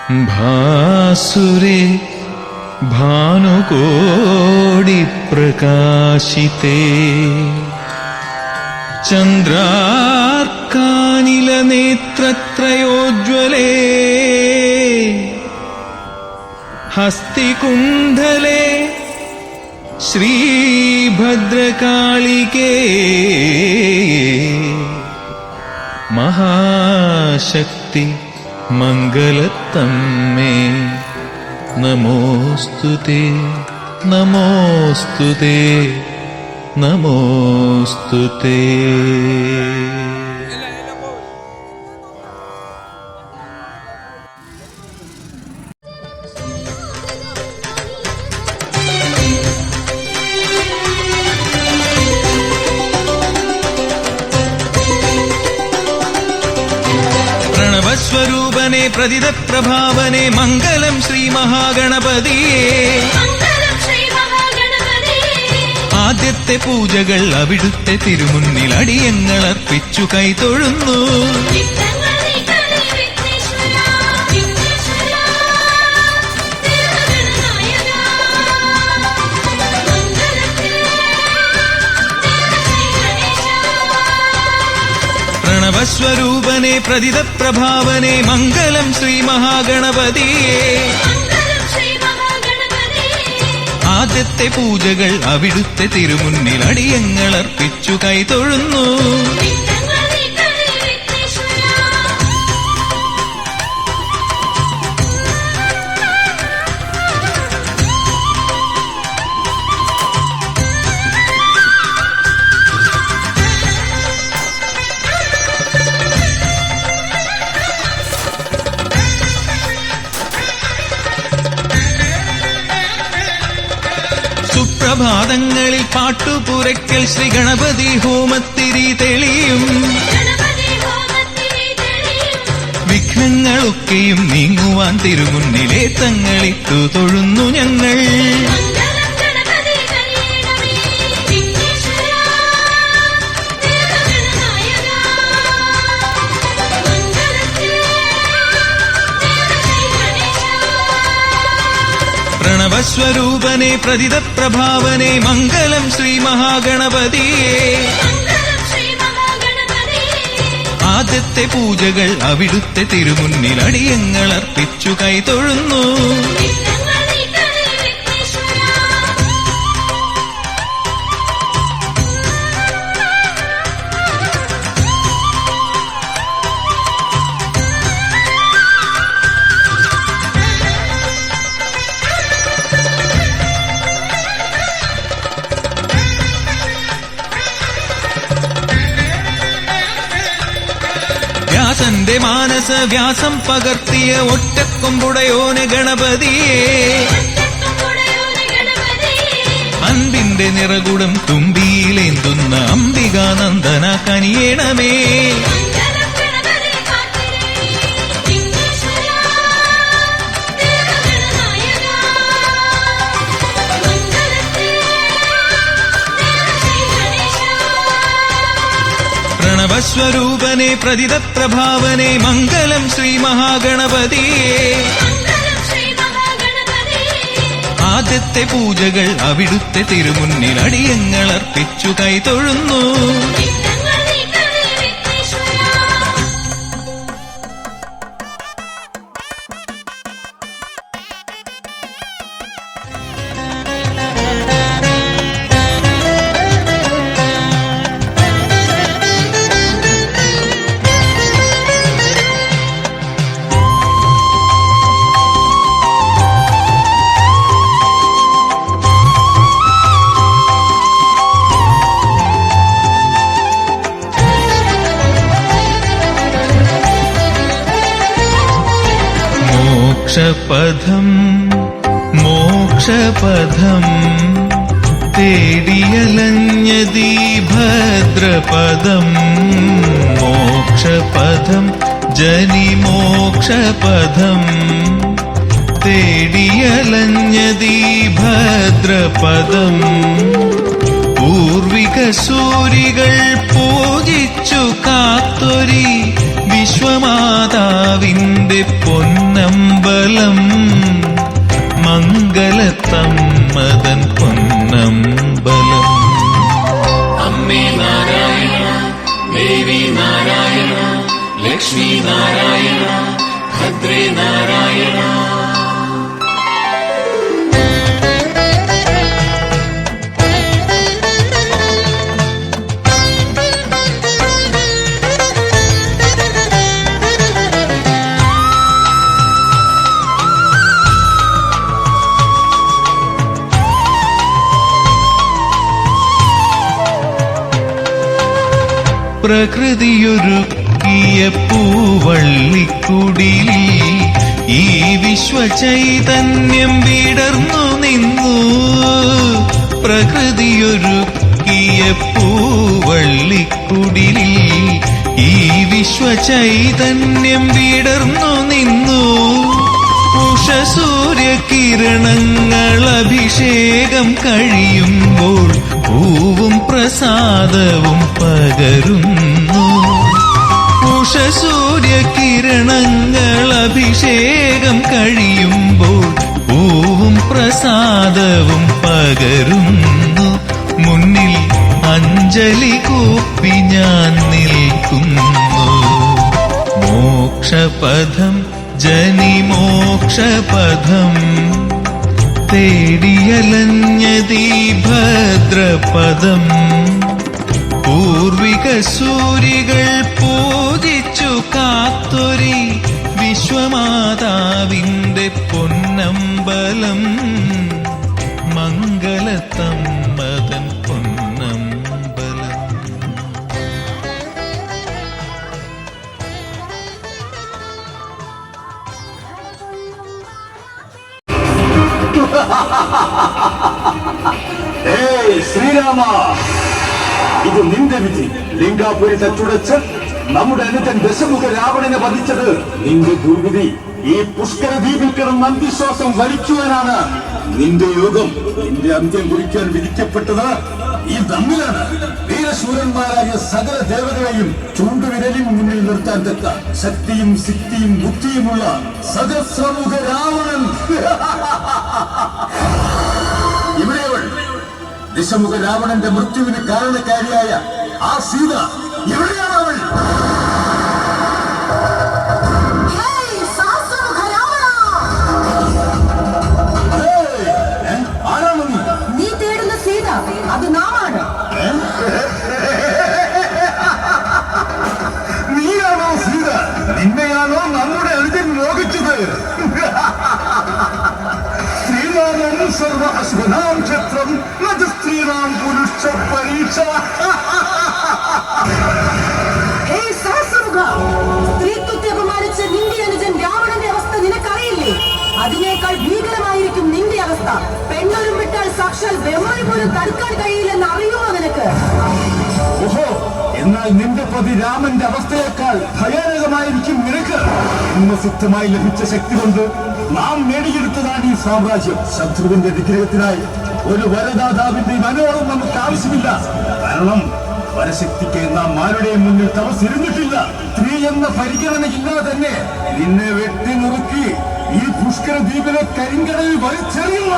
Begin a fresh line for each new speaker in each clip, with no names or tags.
ഭാസുരേ ഭാനുകോടി പ്രകാശിതേ ചന്ദ്രാർക്കാനില നേത്രത്രയോജ്വലേ ഹസ്തികുണ്ഡലേ ശ്രീഭദ്രകാളികേ മഹാശക്തി മംഗലത്തമ്മേ നമോസ്തുതേ നമോസ്തുതേ നമോസ്തുതേ. പ്രണവസ്വരൂപനെ പ്രതിത പ്രഭാവനെ മംഗളം ശ്രീ മഹാഗണപതിയേ. ആദ്യത്തെ പൂജകൾ അവിടുത്തെ തിരുമുന്നിൽ അടിയങ്ങൾ അർപ്പിച്ചു കൈതൊഴുന്നു. പ്രണവസ്വരൂപനെ പ്രതിത പ്രഭാവനെ മംഗളം ശ്രീ മഹാഗണപതിയേ. ആദ്യത്തെ പൂജകൾ അവിടുത്തെ തിരുമുന്നിൽ അടിയങ്ങൾ അർപ്പിച്ചു കൈതൊഴുന്നു. സുപ്രഭാതങ്ങളിൽ പാട്ടുപുരയ്ക്കൽ ശ്രീ ഗണപതി ഹോമത്തിരി തെളിയും. വിഘ്നങ്ങളൊക്കെയും നീങ്ങുവാൻ തിരുമുന്നിലെ തങ്ങളിട്ടു തൊഴുന്നു ഞങ്ങൾ. പ്രണവസ്വരൂപനെ പ്രതിത പ്രഭാവനെ മംഗളം ശ്രീ മഹാഗണപതിയേ. ആദ്യത്തെ പൂജകൾ അവിടുത്തെ തിരുമുന്നിൽ അടിയങ്ങൾ അർപ്പിച്ചു കൈതൊഴുന്നു. വ്യാസന്റെ മാനസ വ്യാസം പകർത്തിയ ഒറ്റക്കൊമ്പുടയോന് ഗണപതിയേ. അൻപിന്റെ നിറകുടം തുമ്പിയിലേന്തുന്ന അംബികാനന്ദന കനിയേണമേ. പ്രണവസ്വരൂപനെ പ്രതിത പ്രഭാവനെ മംഗളം ശ്രീ മഹാഗണപതിയേ. ആദ്യത്തെ പൂജകൾ അവിടുത്തെ തിരുമുന്നിൽ അടിയങ്ങൾ അർപ്പിച്ചു കൈതൊഴുന്നു. മോക്ഷപഥം മോക്ഷപഥം തേടിയലഞ്ഞതീ ഭദ്രപദം. മോക്ഷപഥം ജനി മോക്ഷപഥം തേടിയലഞ്ഞതീ ഭദ്രപദം. പൂർവിക സൂരികൾ പൂജിച്ചു കാത്തൊരി വിശ്വമാതാവിന്റെ പൊന്നമ്പലം.
ലക്ഷ്മീ നാരായണ ഭദ്രേ നാരായണ.
പ്രകൃതിയൊരുക്കിയ പൂവള്ളിക്കുടിൽ ഈ വിശ്വചൈതന്യം വിടർന്നു നിന്നു. പ്രകൃതിയൊരുക്കിയ പൂവള്ളിക്കുടിൽ ഈ വിശ്വചൈതന്യം വിടർന്നു നിന്നു. ഉഷസൂര്യകിരണങ്ങൾ അഭിഷേകം കഴിയുമ്പോൾ പൂവും പ്രസാദവും പകരുന്നു. ഉഷസൂര്യകിരണങ്ങൾ അഭിഷേകം കഴിയുമ്പോൾ പൂവും പ്രസാദവും പകരുന്നു. മുന്നിൽ അഞ്ജലി കൂപ്പി ഞാൻ നിൽക്കുന്നു. മോക്ഷപഥം ജനിമോക്ഷപഥം തേടിയലഞ്ഞതീ ഭദ്രപദം. പൂർവിക സൂരികൾ പൂജിച്ചു കാത്തൊരി വിശ്വമാതാവിന്റെ പൊന്നമ്പലം. മംഗലത്തമ്മതൻ പൊന്നമ്പലം.
ശ്രീരാമ, ഇത് നിന്റെ വിധി. ലിംഗാപുരി തച്ചുടച്ച് നമ്മുടെ അനുജൻ ദശമുഖ രാവണനെ വധിച്ചത് നിന്റെ ദുർവിധി. ഈ പുഷ്കര ദ്വീപിൽ കിടന്ന് അന്തിശ്വാസം വലിക്കുവാനാണ് നിന്റെ യോഗം. നിന്റെ അന്ത്യം കുറിക്കാൻ വിധിക്കപ്പെട്ടത് ഈ തമ്മിലാണ്. വീരശൂരന്മാരായ സകല ദേവതകളെയും ചൂണ്ടുവിരലിന് മുന്നിൽ നിർത്താൻ തക്ക ശക്തിയും സിദ്ധിയും ബുദ്ധിയുമുള്ള സഹസ്രമുഖ രാവണൻ. ഇവിടെയവൾ ദശമുഖ രാവണന്റെ മൃത്യുവിന് കാരണക്കാരിയായ ആ സീത. എവിടെയാണ് അവൾ? ആരാണ്
നീ തേടുന്ന സീത? അത് നാമാണ്.
നീയാണോ സീത? നിന്നെയാണോ നമ്മുടെ അനുജൻ മോഹിച്ചത്? ശ്രീരാമൻ സർവ അശ്വനാം ക്ഷത്രം സ്ത്രീനാം പുരുഷ പരീക്ഷ.
സ്ത്രീത്വത്തെ അപമാനിച്ച നിന്റെ അനുജൻ രാവണന്റെ അവസ്ഥ നിനക്കറിയില്ലേ? അതിനേക്കാൾ ഭീകരമായിരിക്കും നിന്റെ അവസ്ഥ. പെണ്ണൊരും വിട്ടാൽ സാക്ഷാൽ ബ്രഹ്മന് പോലും തടുക്കാൻ കഴിയില്ലെന്ന് അറിയുമോ നിനക്ക്?
ഓഹോ, എന്നാൽ നിന്റെ പതി രാമന്റെ അവസ്ഥയേക്കാൾ ഭയാനകമായിരിക്കും നിനക്ക്. ജന്മസിദ്ധമായി ലഭിച്ച ശക്തി കൊണ്ട് നാം നേടിയെടുത്തതാണ് ഈ സാമ്രാജ്യം. ശത്രുവിന്റെ വിഗ്രഹത്തിനായി ഒരു വരദാതാവിന്റെ മനോളം നമുക്ക് ആവശ്യമില്ല. കാരണം വരശക്തിക്ക് നാം ആരുടെയും മുന്നിൽ തപസ്സിരുന്നിട്ടില്ല. സ്ത്രീ എന്ന പരിഗണനയില്ലാതെ തന്നെ നിന്നെ വെട്ടി നുറുക്കി ഈ പുഷ്കര ദ്വീപിലെ കരിങ്കടലിൽ വലിച്ചെറിയുക.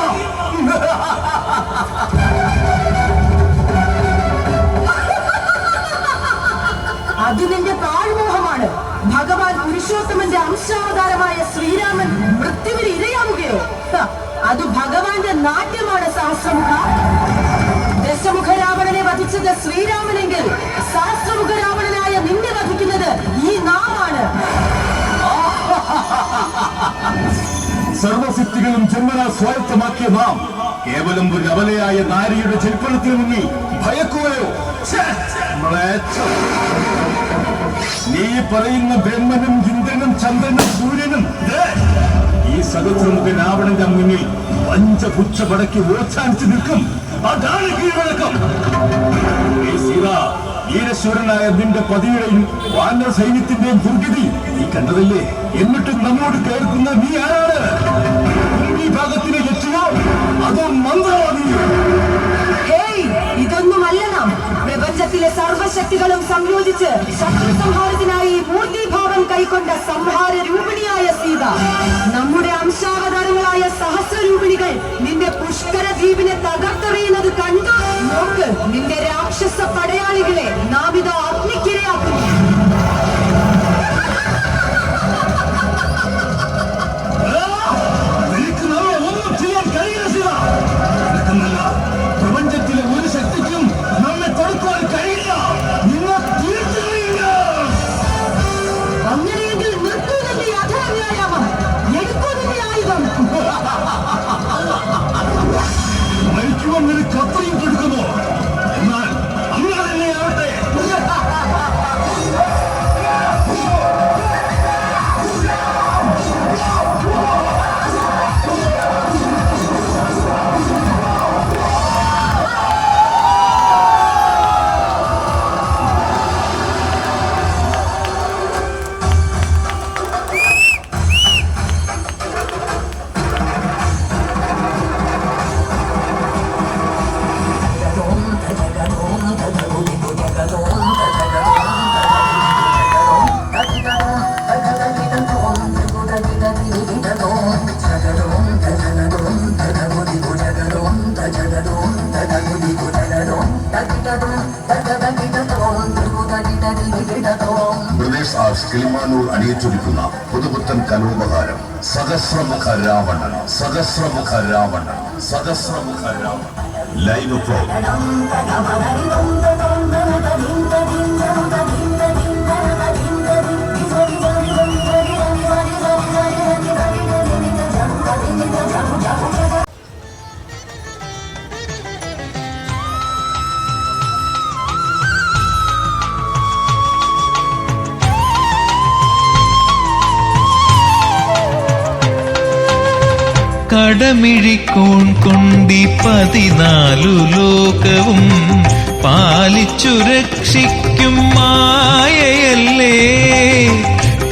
അത് നിന്റെ പാഴ്മോഹമാണ്. ഭഗവാൻ പുരുഷോത്തമന്റെ അംശാവതാരമായ ശ്രീരാമൻ മൃത്യുവിന് ഇരയാവുകയോ? അത് ഭഗവാന്റെ നാട്യമാണ് സഹസ്രമുഖ. ദശമുഖ രാവണനെ വധിച്ചത് ശ്രീരാമനെങ്കിൽ സഹസ്രമുഖ രാവണനായ നിന്നെ വധിക്കുന്നത് ഈ നാമാണ്.
സർവസിദ്ധികളും ജന്മന സ്വായത്തമാക്കിയ നാം കേവലം ഒരു അബലയായ നാരിയുടെ ചെൽപ്പണത്തിന് മുന്നിൽ ഭയക്കുകയോ? നീ പറയുന്ന ബ്രഹ്മനും ഇന്ദ്രനും ചന്ദ്രനും സൂര്യനും ഈ സഹസ്രമുഖ രാവണന്റെ മുന്നിൽ പഞ്ചപുച്ഛ പടക്കി ഓച്ചാനിച്ച് നിൽക്കും. അതാണ് കീഴ്വഴക്കം. വീരശ്വരനായ നിന്റെ പതിയുടെയും വാനര സൈന്യത്തിന്റെയും ദുർഗതി നീ കണ്ടതല്ലേ? എന്നിട്ടും നമ്മോട് കേൾക്കുന്ന നീ ആരാണ്? ഈ ഭാഗത്തിന് എത്തുമോ അതോ മന്ത്രവാദിയോ?
ഇതൊന്നുമല്ല നാം. പ്രപഞ്ചത്തിലെ സർവശക്തികളും സംയോജിച്ച് ശത്രു സംഹാരത്തിനായി മൂർത്തിഭാവം കൈക്കൊണ്ട സംഹാര രൂപിണിയായ സീത. നമ്മുടെ അംശാവതാരങ്ങളായ സഹസ്രരൂപിണികൾ നിന്റെ പുഷ്കര ദ്വീപിനെ തകർത്തെറിയുന്നത് കണ്ടു. നോക്ക്, നിന്റെ രാക്ഷസ പടയാളികളെ നാം ഇത് അഗ്നിക്കിരയാക്കുന്നു.
കിളിമാനൂർ അണിയിച്ചൊരുക്കുന്ന പുതുപുത്തൻ കലോപഹാരം സഹസ്രമുഖ രാവണൻ, സഹസ്രമുഖ രാവണൻ, സഹസ്രമുഖ രാവണൻ. Live program.
കടമിഴിക്കോൺ കൊണ്ടി 14 ലോകവും പാലിച്ചു രക്ഷിക്കും മായയല്ലേ.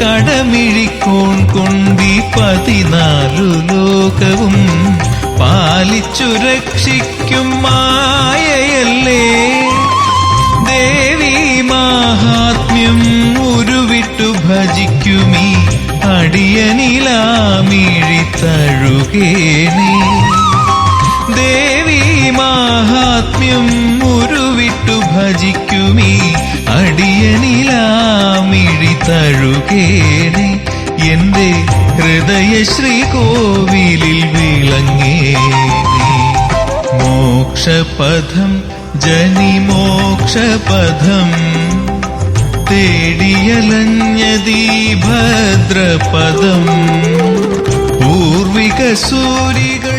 കടമിഴിക്കോൺ കൊണ്ടി 14 ലോകവും പാലിച്ചു രക്ഷിക്കും മായയല്ലേ. ദേവി മാഹാത്മ്യം ഉരുവിട്ടു ഭജിക്കുമീ അടിയനിലാമിഴി തഴുകേണേ. ദേവി മാഹാത്മ്യം ഉരുവിട്ടു ഭജിക്കുമീ അടിയനിലാമിഴി തഴുകേണേ. എന്റെ ഹൃദയ ശ്രീകോവിലിൽ വിളങ്ങേണേ. മോക്ഷപഥം ജനിമോക്ഷപഥം തേടിയലഞ്ഞതീ ഭദ്രപദം. പൂർവിക സൂരികൾ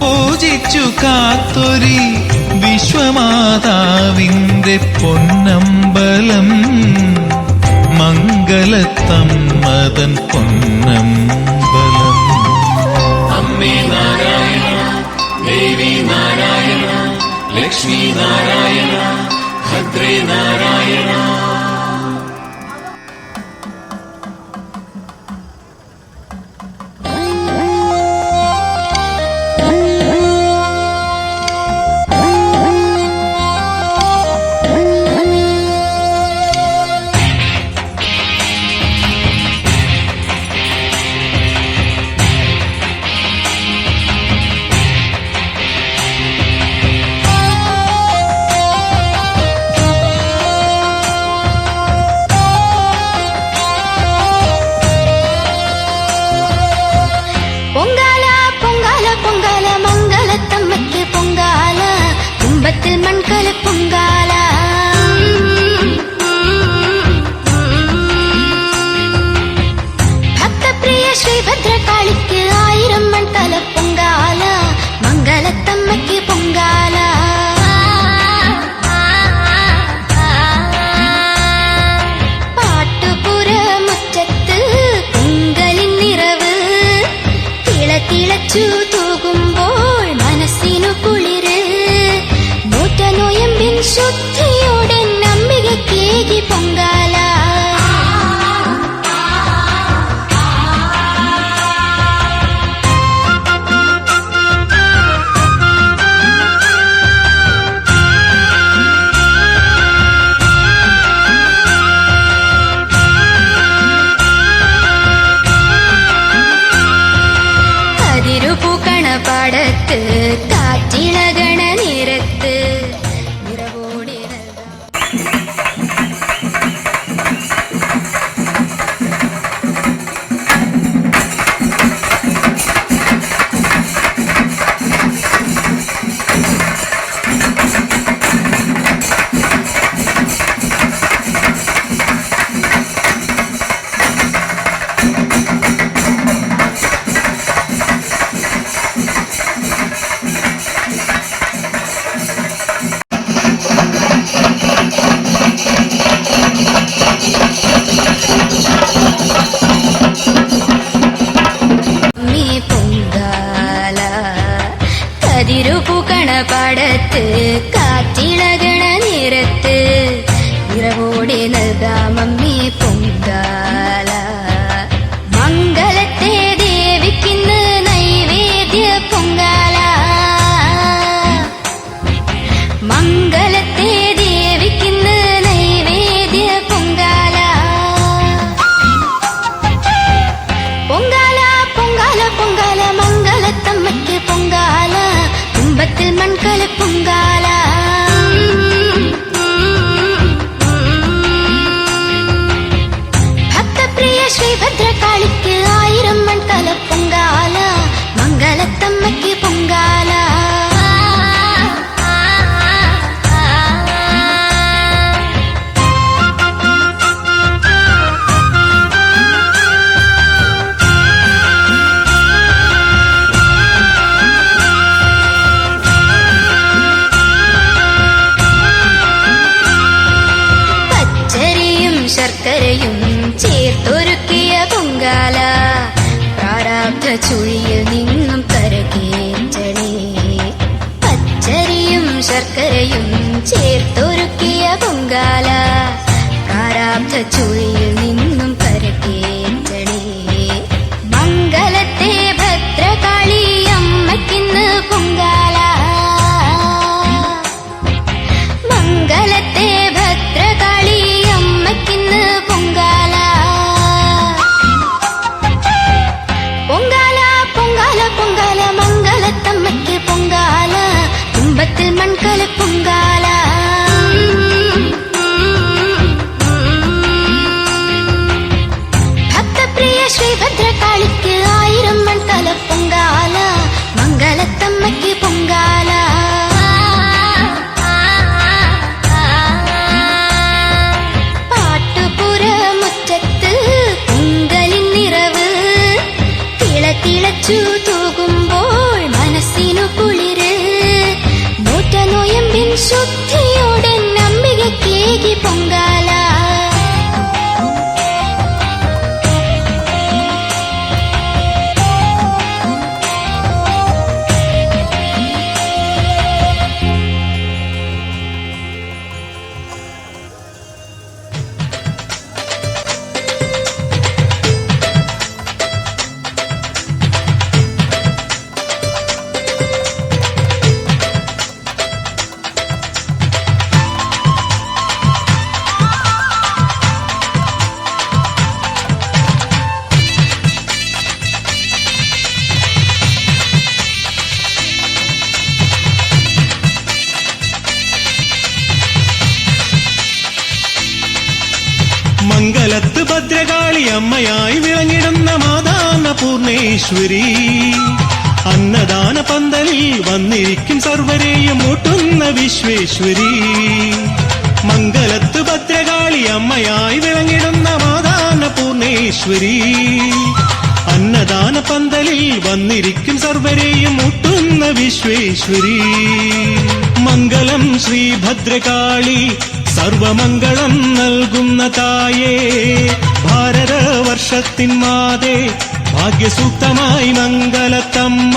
പൂജിച്ചു കാത്തൊരി വിശ്വമാതാവിന്റെ പൊന്നമ്പലം. മംഗലത്തമ്മതൻ പൊന്നമ്പലം.
അമ്മേ നാരായണ, ദേവി നാരായണ, ലക്ഷ്മി നാരായണ, ഭദ്രേ നാരായണ.
മൺകല പൊങ്കാല. ഭക്തപ്രിയ ശ്രീഭദ്രകാളിക്ക് 1000 മൺകല പൊങ്കാല. മംഗലത്തമ്മയ്ക്ക് പൊങ്കാല. പാട്ടുപുരമുറ്റത്ത് പൊങ്കലിൻ നിറവ് തിളച്ചു തൂകുമ്പോൾ മനസ്സിനു കുളിര്. നോറ്റനോയം ശ്രീഭദ്രകാളിക്ക് 1000 മൺകല പൊങ്കാല മംഗലത്തമ്മയ്ക്ക് പൊങ്കാല. ശർക്കരയും ചേർത്തൊരുക്കിയ പൊങ്കാല പ്രാരാബ്ധ ചുഴിയിൽ നിന്നും കരകേറ്റണേ. പച്ചരിയും ശർക്കരയും ചേർത്തൊരുക്കിയ പൊങ്കാല പ്രാരാബ്ധ ചുഴിയിൽ നിന്നും കരകേറ്റണേ. മംഗലത്തെ ഭദ്രകാളി അമ്മയ്ക്കിന്ന് പൊങ്കാല. മംഗലത്തെ ഭദ്രകാളി അമ്മയ്ക്കിന്ന് പൊങ്കാല. പൊങ്കാല പൊങ്കാല പൊങ്കാല മംഗലത്തമ്മയ്ക്ക് പൊങ്കാല കുംഭത്തിൽ മൺകല പൊങ്കാല. ഭക്തപ്രിയ ശ്രീഭദ്രകാളിക്ക് 1000 മൺകല പൊങ്കാല മംഗലത്തമ്മയ്ക്ക് പൊങ്കാല. തിളച്ചു തൂകുമ്പോൾ മനസ്സിനു കുളിര് നൂറ്റ നോയമ്പിൻ ശുദ്ധിയോടെ അമ്പികേകി പൊങ്കാല.
മംഗലത്ത് ഭദ്രകാളി അമ്മയായി വിളങ്ങിടുന്ന മാതാന്ന പൂർണേശ്വരി അന്നദാന പന്തലിൽ വന്നിരിക്കും സർവരെയും മൂട്ടുന്ന വിശ്വേശ്വരി. മംഗലത്ത് ഭദ്രകാളി അമ്മയായി വിളങ്ങിടുന്ന മാതാന്ന പൂർണേശ്വരി അന്നദാന പന്തലിൽ വന്നിരിക്കും സർവരെയും മൂട്ടുന്ന വിശ്വേശ്വരി. മംഗളം ശ്രീഭദ്രകാളി സർവമംഗളം നൽകുന്ന തായേ ഭാരതവർഷത്തിൻ മാതേ ഭാഗ്യസൂക്തമായി മംഗലത്തമ്മ.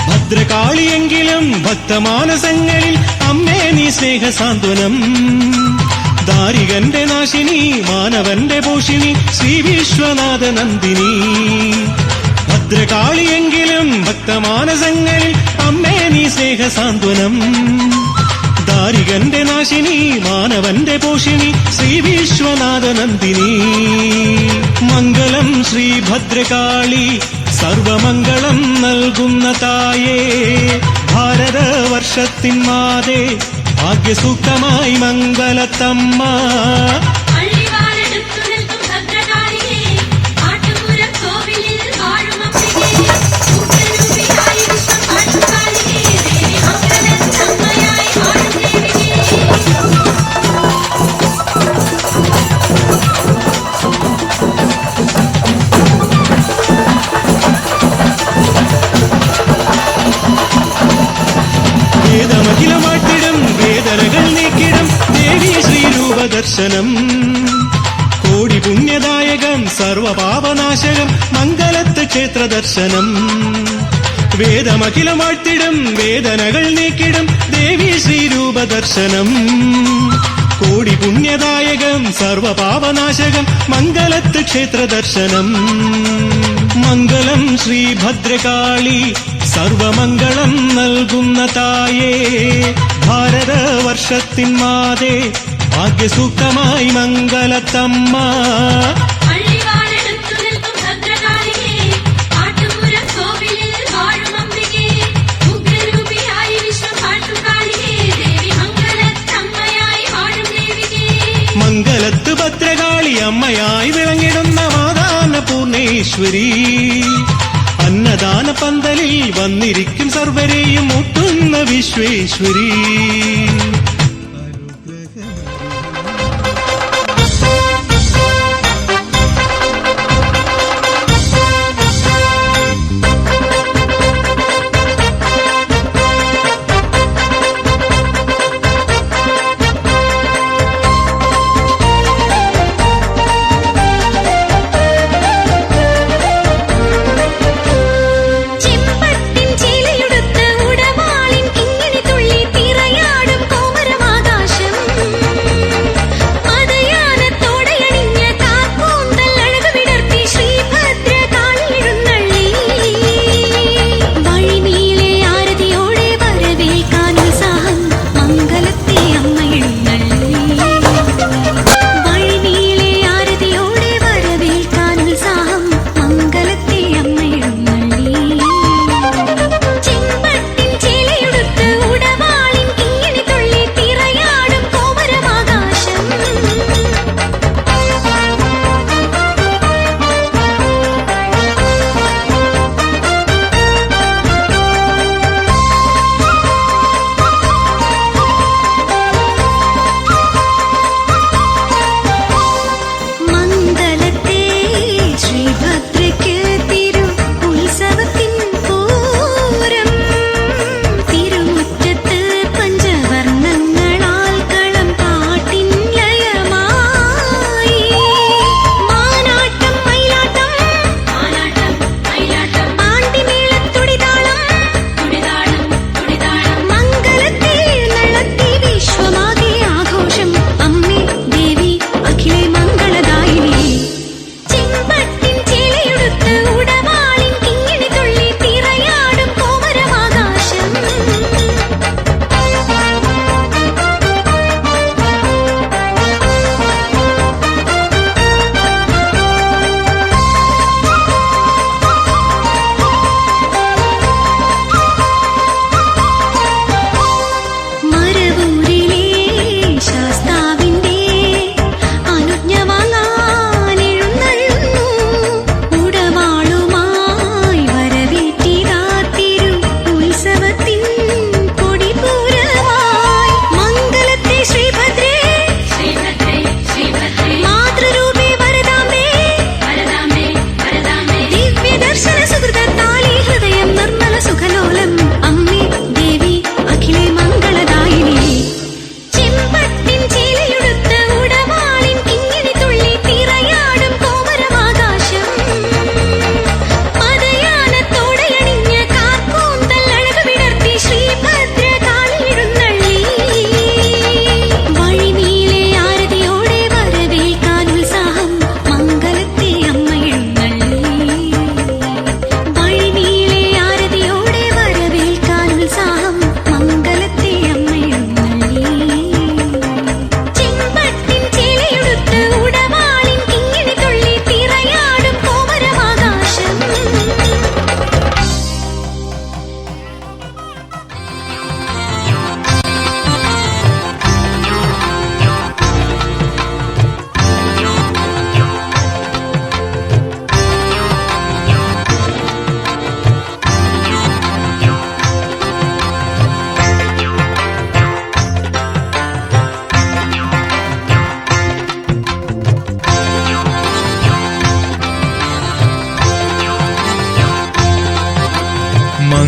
ഭദ്രകാളിയെങ്കിലും ഭക്തമാനസങ്ങളിൽ അമ്മേ നീ സ്നേഹസാന്ത്വനം. ദാരികന്റെ നാശിനി മാനവന്റെ പോഷിണി ശ്രീ വിശ്വനാഥ നന്ദിനി. ഭദ്രകാളിയെങ്കിലും ഭക്തമാനസങ്ങളിൽ അമ്മേ നീ സ്നേഹസാന്ത്വനം. ദാരികന്റെ നാശിനി മാനവന്റെ പോഷിണി ശ്രീ വിശ്വനാഥ നന്ദിനി. മംഗളം ശ്രീഭദ്രകാളി സർവമംഗളം നൽകുന്ന തായേ ഭാരതവർഷത്തിൻ മാതേ ഭാഗ്യസൂക്തമായി മംഗലത്തമ്മ. വേദമഖിലമാട്ടിടും വേദനകൾ നീക്കിടും ദേവി ശ്രീരൂപദർശനം. കോടി പുണ്യദായകം സർവപാപനാശകം മംഗലത്ത് ക്ഷേത്രദർശനം. വേദമഖിലമാട്ടിടും വേദനകൾ നീക്കിടും ദേവി ശ്രീരൂപദർശനം. കോടി പുണ്യദായകം സർവപാപനാശകം മംഗലത്ത് ക്ഷേത്രദർശനം. മംഗളം ശ്രീഭദ്രകാളി സർവമംഗളം നൽകുന്ന തായേ ഭാരതവർഷത്തിൻ മാതേ ഭാഗ്യസൂക്തമായി മംഗലത്തമ്മ മംഗലത്ത് ഭദ്രകാളി അമ്മയായി വിളങ്ങിടുന്ന മാതാന പൂർണേശ്വരി അന്നദാന പന്തലിൽ വന്നിരിക്കും സർവരെയും മുട്ടുന്ന വിശ്വേശ്വരി.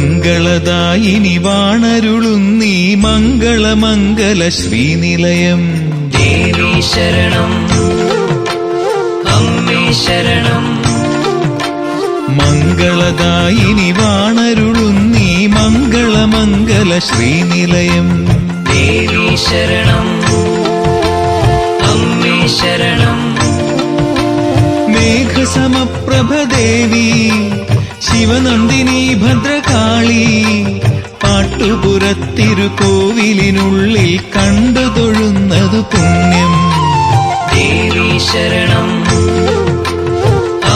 മംഗളദായിനി വാണരുളുന്നീ മംഗളമംഗല ശ്രീനിലയം.
ദേവി ശരണം അമ്മേ ശരണം.
മംഗളദായിനി വാണരുളുന്നീ മംഗളമംഗല ശ്രീനിലയം.
ദേവി ശരണം അമ്മേ ശരണം.
മേഘസമപ്രഭ ദേവി ശിവനന്ദിനി ഭദ്രകാളി പാട്ടുപുരത്തിരുകോവിലിനുള്ളിൽ കണ്ടു തൊഴുന്നത് പുണ്യം.
ദേവി ശരണം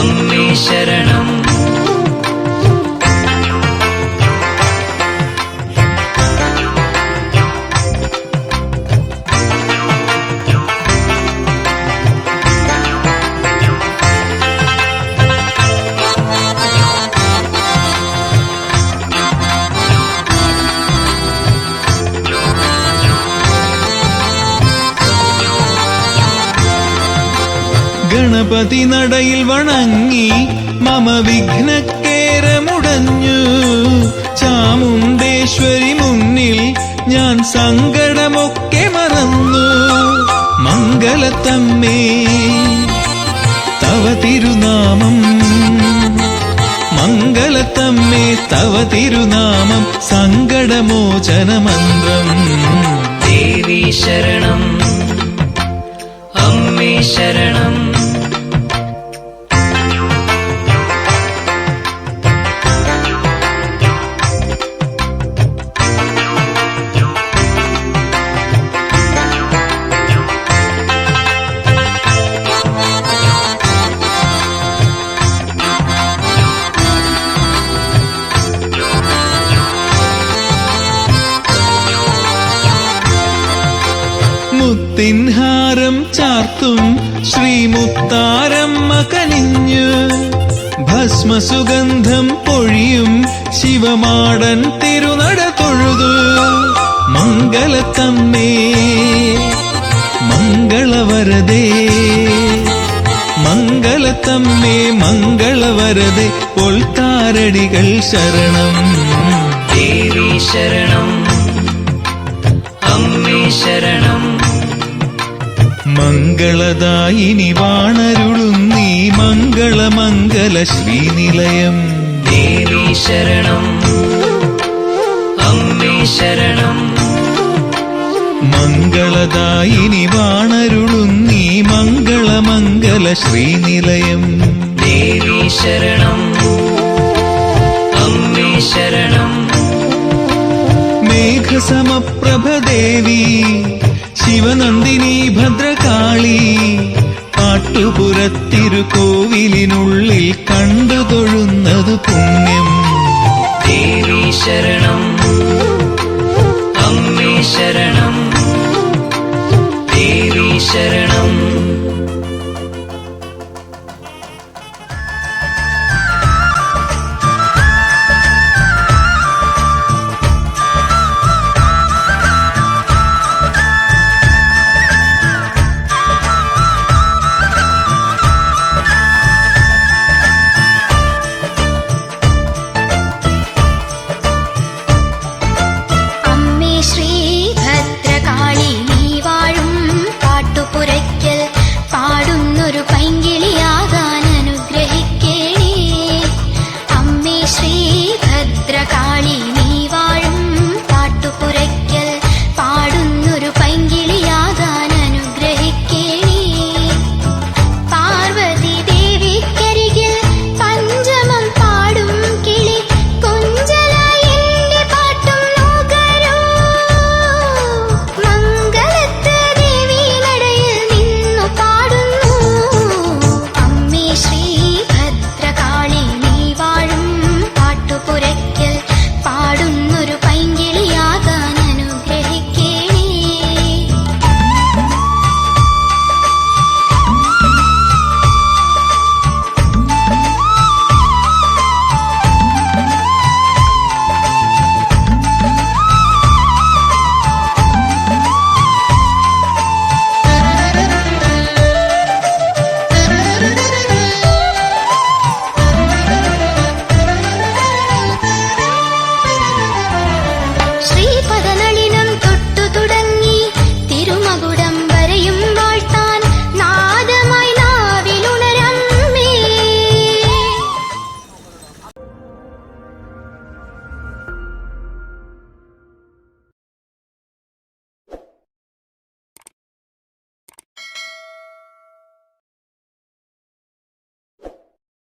അമ്മേ ശരണം
ഗണപതി നടയിൽ വണങ്ങി മമ വിഘ്നക്കേരമുടഞ്ഞു. ചാമുണ്ടേശ്വരി മുന്നിൽ ഞാൻ സങ്കടമൊക്കെ മറന്നു. മംഗലത്തമ്മേ തവ തിരുനാമം, മംഗലത്തമ്മേ തവ തിരുനാമം സങ്കടമോചനമന്ത്രം.
ദേവി ശരണം അമ്മേ ശരണം
മുത്തിൻഹാരം ചാർത്തും ശ്രീമുത്താരമ്മ കനിഞ്ഞു. ഭസ്മസുഗന്ധം പൊഴിയും ശിവമാടൻ തിരുനട തൊഴുതു. മംഗലത്തമ്മേ മംഗളവരദേ, മംഗലത്തമ്മേ മംഗളവരദേ പൊൽത്താരടികൾ ശരണം.
ദേവി ശരണം അമ്മേ ശരണം
മംഗളദായിനി വാണരുളുന്നീ മംഗളമംഗല ശ്രീനിലയം.
ദേവി ശരണം അമ്മേ ശരണം
മംഗളദായിനി വാണരുളുന്നീ മംഗളമംഗല ശ്രീനിലയം.
ദേവി ശരണം അമ്മേ ശരണം
മേഘസമപ്രഭദേവി ശിവനന്ദിനി ഭദ്രകാളി പാട്ടുപുരത്തിരുകോവിലിനുള്ളിൽ കണ്ടു തൊഴുന്നത് പുണ്യം.
ദേവി ശരണം